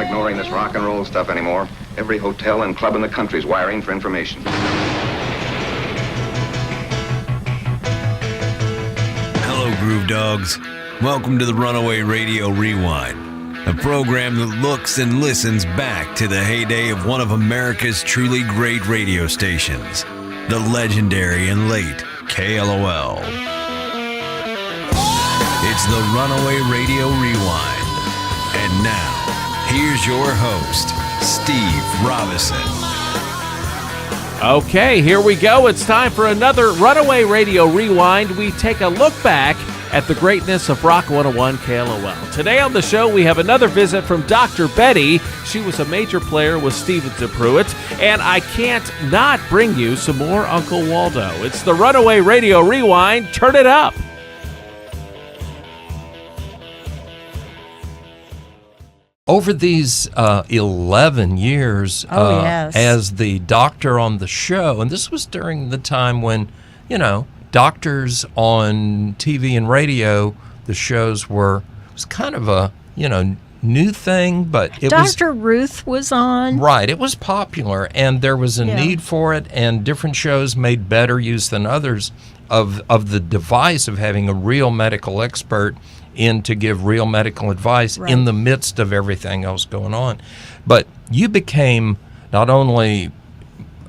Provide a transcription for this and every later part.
ignoring this rock and roll stuff anymore. Every hotel and club in the country's wiring for information. Hello, Groove Dogs. Welcome to the Runaway Radio Rewind, a program that looks and listens back to the heyday of one of America's truly great radio stations, the legendary and late KLOL. It's the Runaway Radio Rewind. And now, here's your host, Steve Robinson. Okay, here we go. It's time for another Runaway Radio Rewind. We take a look back at the greatness of Rock 101 KLOL. Today on the show, we have another visit from Dr. Betty. She was a major player with Stevens Pruett, and I can't not bring you some more Uncle Waldo. It's the Runaway Radio Rewind. Turn it up. Over these 11 years yes. as the doctor on the show, and this was during the time when, doctors on TV and radio, the shows was kind of a, new thing, but it was... Dr. Ruth was on. Right, it was popular, and there was a need for it, and different shows made better use than others of the device of having a real medical expert in to give real medical advice in the midst of everything else going on. But you became not only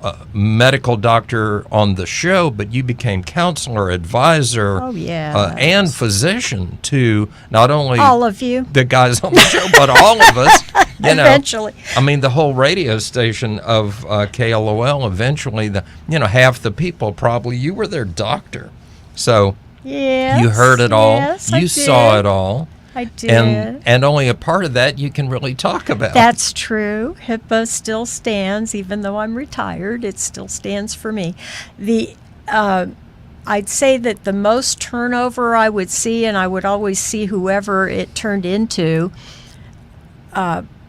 a medical doctor on the show, but you became counselor, advisor, and physician to not only all of you, the guys on the show, but all of us. Eventually. I mean, the whole radio station of KLOL, eventually, half the people probably, you were their doctor. So... Yes, you heard it all. Yes, you saw it all. I did. And only a part of that you can really talk about. That's true. HIPAA still stands, even though I'm retired. It still stands for me. I'd say that the most turnover I would see, and I would always see whoever it turned into,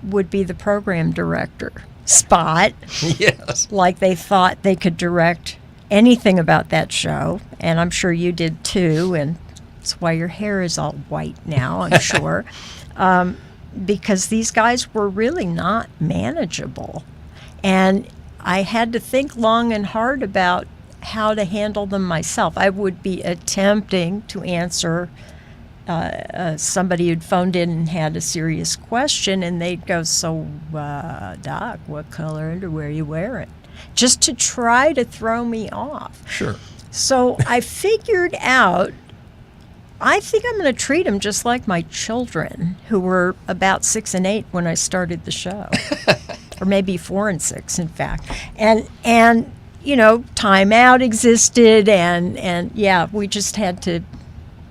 would be the program director spot. Yes. Like they thought they could direct anything about that show, and I'm sure you did too, and that's why your hair is all white now, I'm sure, because these guys were really not manageable, and I had to think long and hard about how to handle them myself. I would be attempting to answer somebody who'd phoned in and had a serious question, and they'd go, so, Doc, what color underwear are you wearing? Just to try to throw me off. Sure. So I figured out, I think I'm going to treat them just like my children, who were about 6 and 8 when I started the show, or maybe 4 and 6, in fact. And timeout existed, and we just had to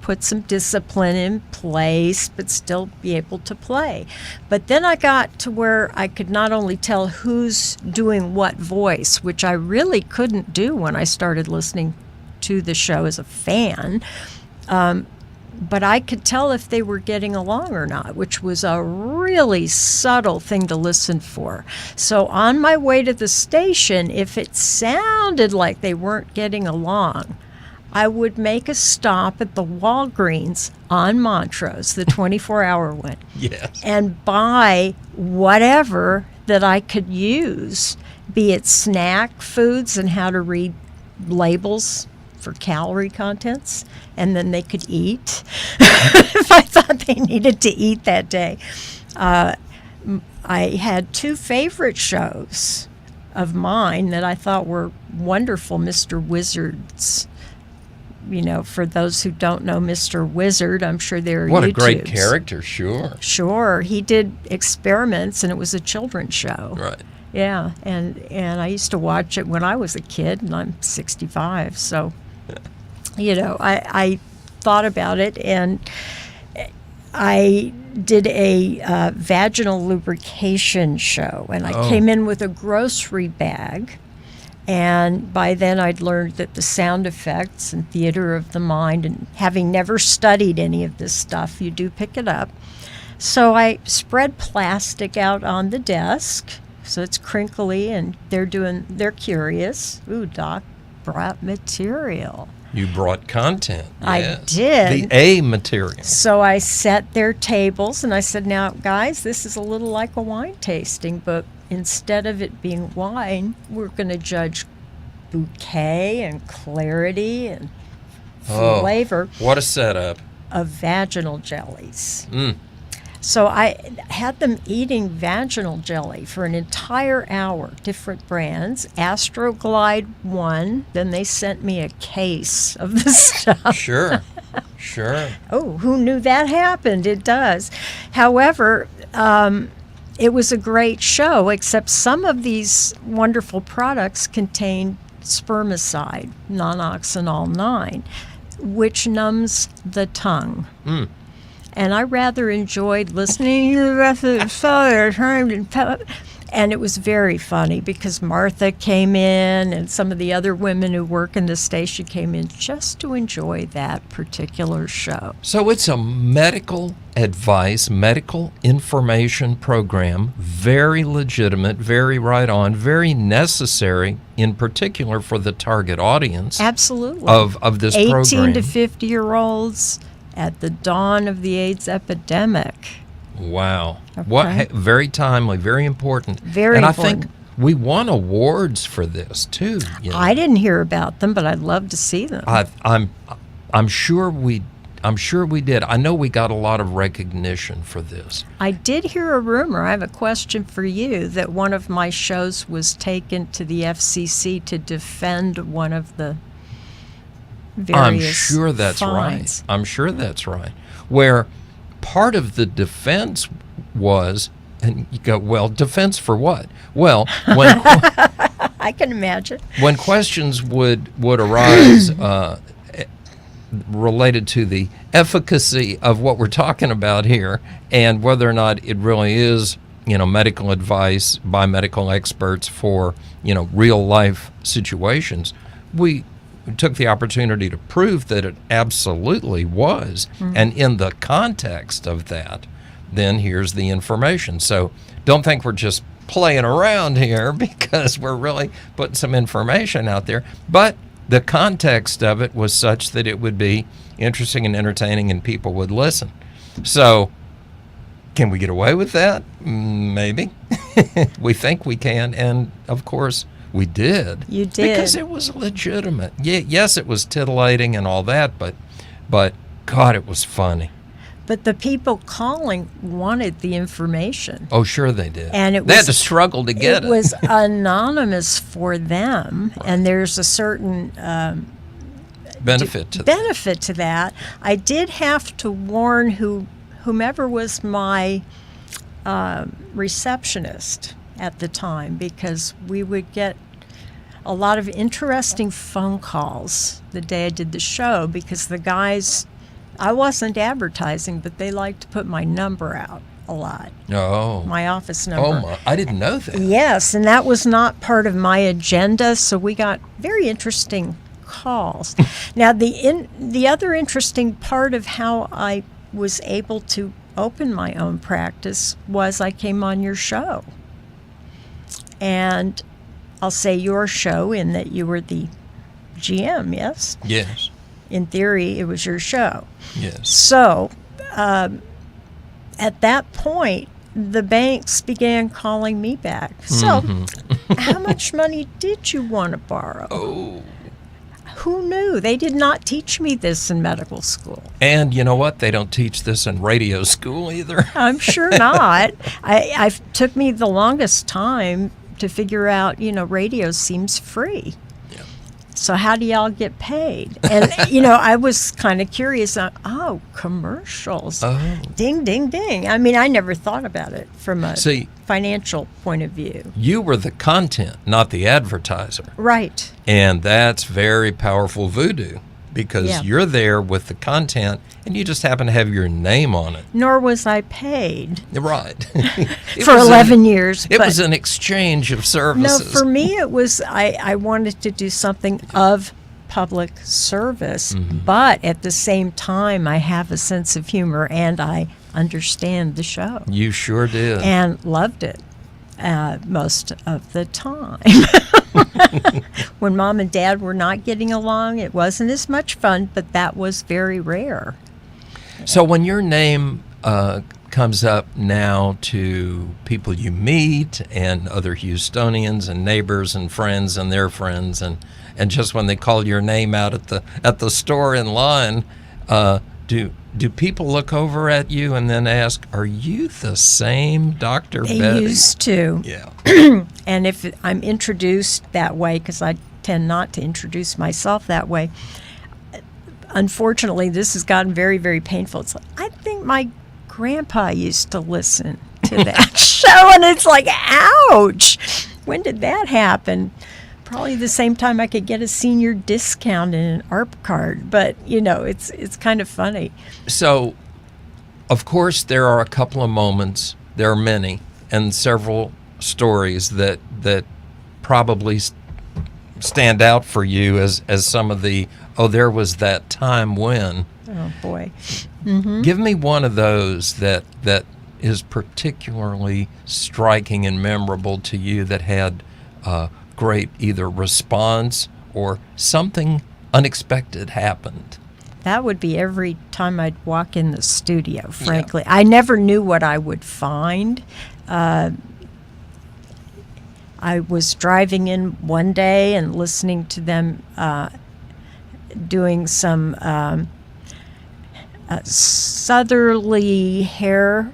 put some discipline in place, but still be able to play. But then I got to where I could not only tell who's doing what voice, which I really couldn't do when I started listening to the show as a fan, but I could tell if they were getting along or not, which was a really subtle thing to listen for. So on my way to the station, if it sounded like they weren't getting along, I would make a stop at the Walgreens on Montrose, the 24-hour one, and buy whatever that I could use, be it snack foods and how to read labels for calorie contents, and then they could eat if I thought they needed to eat that day. I had 2 favorite shows of mine that I thought were wonderful, Mr. Wizard's. For those who don't know Mr. Wizard, I'm sure there are What YouTubes. a great character, sure. Sure. He did experiments, and it was a children's show. Right. Yeah, and I used to watch it when I was a kid, and I'm 65, so, I thought about it, and I did a vaginal lubrication show, and I came in with a grocery bag. And by then I'd learned that the sound effects and theater of the mind, and having never studied any of this stuff, you do pick it up. So I spread plastic out on the desk, so it's crinkly, and they're curious. Ooh, Doc brought material. You brought content. I Yes. did. The A material. So I set their tables and I said, now, guys, this is a little like a wine tasting, but instead of it being wine, we're going to judge bouquet and clarity and flavor What a setup. of vaginal jellies. Mm. So I had them eating vaginal jelly for an entire hour, different brands. Astroglide won. Then they sent me a case of the stuff. Sure. Oh, who knew that happened? It does. However, it was a great show, except some of these wonderful products contain spermicide, non-oxynol 9, which numbs the tongue. Mm. And I rather enjoyed listening to the rest of the show. And it was very funny because Martha came in and some of the other women who work in the station came in just to enjoy that particular show. So it's a medical advice, medical information program, very legitimate, very right on, very necessary, in particular for the target audience Absolutely. of this 18 program. to 50-year-olds at the dawn of the AIDS epidemic. Wow. Okay. Very timely, very important. Very and important. I think we won awards for this too. You know. I didn't hear about them, but I'd love to see them. I'm sure we did. I know we got a lot of recognition for this. I did hear a rumor. I have a question for you that one of my shows was taken to the FCC to defend one of the various I'm sure that's fines. right. I'm sure that's right. Where part of the defense was, and you go, well, defense for what? Well, when I can imagine. when questions would arise related to the efficacy of what we're talking about here and whether or not it really is, medical advice by medical experts for, real life situations, we took the opportunity to prove that it absolutely was. Mm-hmm. And in the context of that, then here's the information. So don't think we're just playing around here because we're really putting some information out there. But the context of it was such that it would be interesting and entertaining and people would listen. So can we get away with that? Maybe. We think we can. And of course, we did. You did. Because it was legitimate. Yes, it was titillating and all that, but God, it was funny. But the people calling wanted the information. Oh, sure they did. And they had to struggle to get it. It was anonymous for them, right. And there's a certain benefit to that. I did have to warn whomever was my receptionist at the time, because we would get a lot of interesting phone calls the day I did the show, because the guys, I wasn't advertising, but they liked to put my number out a lot. Oh. My office number. Oh, I didn't know that. Yes, and that was not part of my agenda, so we got very interesting calls. Now, the other interesting part of how I was able to open my own practice was I came on your show. And I'll say your show in that you were the GM, yes? Yes. In theory, it was your show. Yes. So, at that point, the banks began calling me back. So, how much money did you want to borrow? Oh. Who knew? They did not teach me this in medical school. And you know what? They don't teach this in radio school either. I'm sure not. I took me the longest time to figure out, radio seems free. Yeah. So how do y'all get paid? And, I was kind of curious. Commercials. Oh. Ding, ding, ding. I mean, I never thought about it from a financial point of view. You were the content, not the advertiser. Right. And that's very powerful voodoo, because you're there with the content and you just happen to have your name on it. Nor was I paid. Right. For 11 years. It was an exchange of services. No, for me it was, I wanted to do something of public service, but at the same time I have a sense of humor and I understand the show. You sure did. And loved it most of the time. When Mom and Dad were not getting along, it wasn't as much fun, but that was very rare. So when your name comes up now to people you meet and other Houstonians and neighbors and friends and their friends, and just when they call your name out at the store in line, do people look over at you and then ask, "Are you the same Dr. They Betty?" used to. Yeah. And if I'm introduced that way, because I tend not to introduce myself that way, unfortunately, this has gotten very, very painful. It's like, I think my grandpa used to listen to that show, and it's like, ouch! When did that happen? Probably the same time I could get a senior discount in an ARP card, but it's kind of funny. So, of course, there are a couple of moments. There are many, and several stories that probably stand out for you as some of the, there was that time when. Oh boy. Give me one of those that is particularly striking and memorable to you, that had great either response or something unexpected happened. That would be every time I'd walk in the studio, frankly. Yeah. I never knew what I would find. I was driving in one day and listening to them doing some southerly hair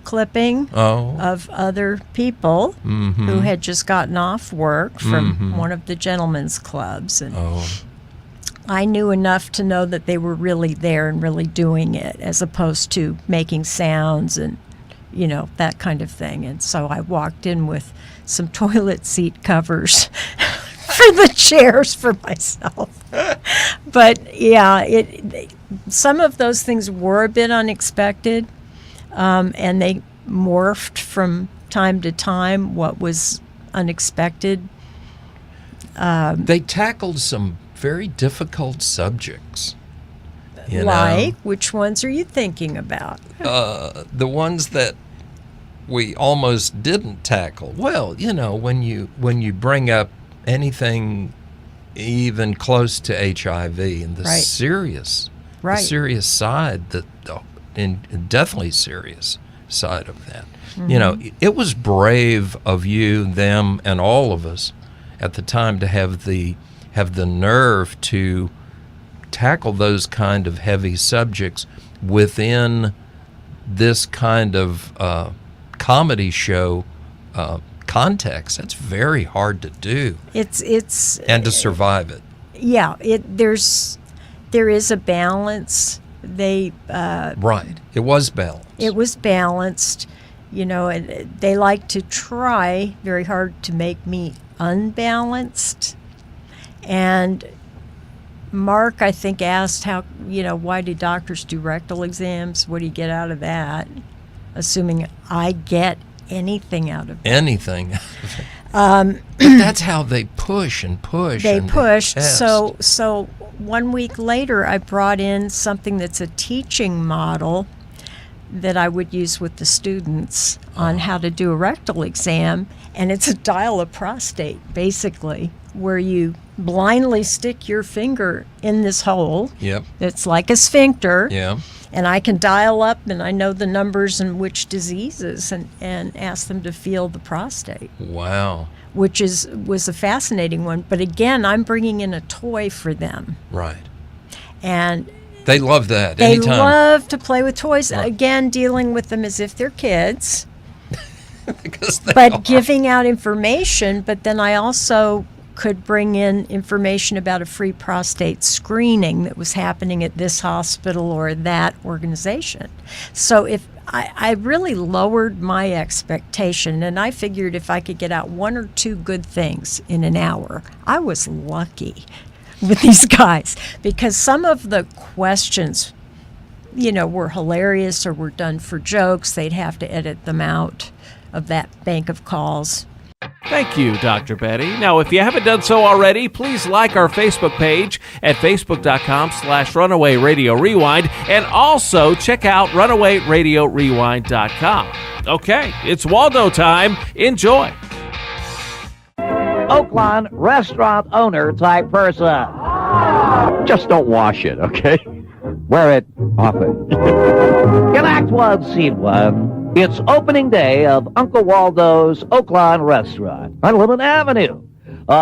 clipping of other people who had just gotten off work from one of the gentlemen's clubs. And I knew enough to know that they were really there and really doing it, as opposed to making sounds and, that kind of thing. And so I walked in with some toilet seat covers for the chairs for myself. But, yeah, some of those things were a bit unexpected. And they morphed from time to time, what was unexpected. They tackled some very difficult subjects. Which ones are you thinking about? The ones that we almost didn't tackle. Well, when you bring up anything even close to HIV and the serious side, and definitely serious side of that. It was brave of you, them, and all of us at the time to have the nerve to tackle those kind of heavy subjects within this kind of comedy show context. That's very hard to do. It's and to survive it. Yeah, there is a balance. Right. It was balanced. It was balanced. They like to try very hard to make me unbalanced. And Mark, I think, asked why do doctors do rectal exams? What do you get out of that? Assuming I get anything out of it. Anything. But that's how they push and push. They pushed. So 1 week later, I brought in something that's a teaching model that I would use with the students on how to do a rectal exam. And it's a dial a prostate, basically, where you blindly stick your finger in this hole. Yep. It's like a sphincter. Yeah. And I can dial up, and I know the numbers and which diseases, and ask them to feel the prostate. Wow. Which was a fascinating one. But again, I'm bringing in a toy for them. Right. And they love that. They anytime. love to play with toys. Right. Again, dealing with them as if they're kids. Because they but are. Giving out information. But then I also could bring in information about a free prostate screening that was happening at this hospital or that organization. So if I really lowered my expectation, and I figured if I could get out one or two good things in an hour, I was lucky with these guys, because some of the questions, were hilarious or were done for jokes. They'd have to edit them out of that bank of calls. Thank you, Dr. Betty. Now, if you haven't done so already, please like our Facebook page at facebook.com/Runaway Radio Rewind, and also check out runawayradiorewind.com. Okay, it's Waldo time. Enjoy. Oaklawn restaurant owner type person. Just don't wash it, okay? Wear it often. In Act 1, Scene 1, it's opening day of Uncle Waldo's Oaklawn restaurant on Lemon Avenue.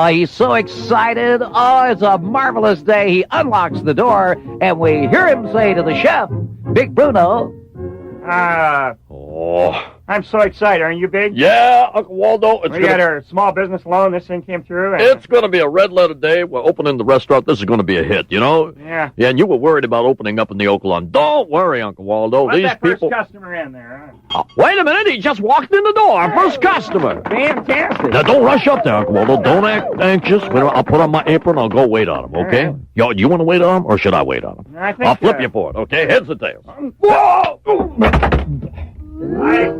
He's so excited. Oh, it's a marvelous day. He unlocks the door, and we hear him say to the chef, Big Bruno, I'm so excited. Aren't you, Big? Yeah, Uncle Waldo. We got our small business loan. This thing came through. And It's going to be a red letter day. We're opening the restaurant. This is going to be a hit, you know? Yeah. Yeah, and you were worried about opening up in the Oaklawn. Don't worry, Uncle Waldo. Let These that people. first customer in there. Wait a minute. He just walked in the door. Our first customer. Fantastic. Now, don't rush up there, Uncle Waldo. Don't act anxious. Wait a minute, I'll put on my apron. I'll go wait on him, okay? All right. Yo, you want to wait on him, or should I wait on him? I think I'll flip you for it, okay? Heads or tails?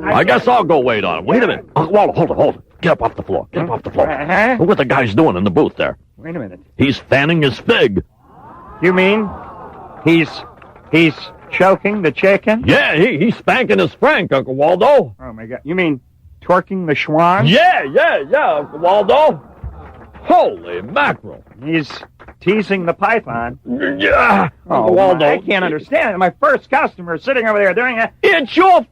I guess I'll go wait on him. Wait a minute. Uncle Waldo, hold it. Get up off the floor. Get up off the floor. Uh-huh. Look what the guy's doing in the booth there. Wait a minute. He's fanning his fig. You mean he's choking the chicken? Yeah, he's spanking his Frank, Uncle Waldo. Oh, my God. You mean twerking the schwan? Yeah, Uncle Waldo. Holy mackerel. He's teasing the python. Yeah. Uncle Waldo. I can't understand it. My first customer is sitting over there doing that. It's your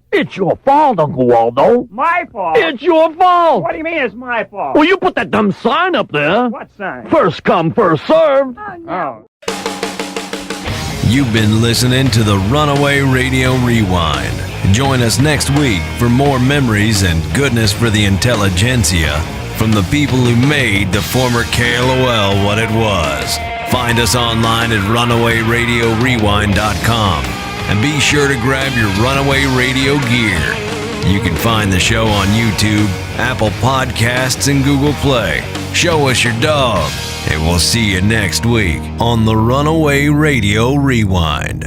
fault, Uncle Waldo. My fault? It's your fault. What do you mean it's my fault? Well, you put that dumb sign up there. What sign? First come, first served. Oh. You've been listening to the Runaway Radio Rewind. Join us next week for more memories and goodness for the intelligentsia from the people who made the former KLOL what it was. Find us online at runawayradiorewind.com and be sure to grab your Runaway Radio gear. You can find the show on YouTube, Apple Podcasts, and Google Play. Show us your dog, and we'll see you next week on the Runaway Radio Rewind.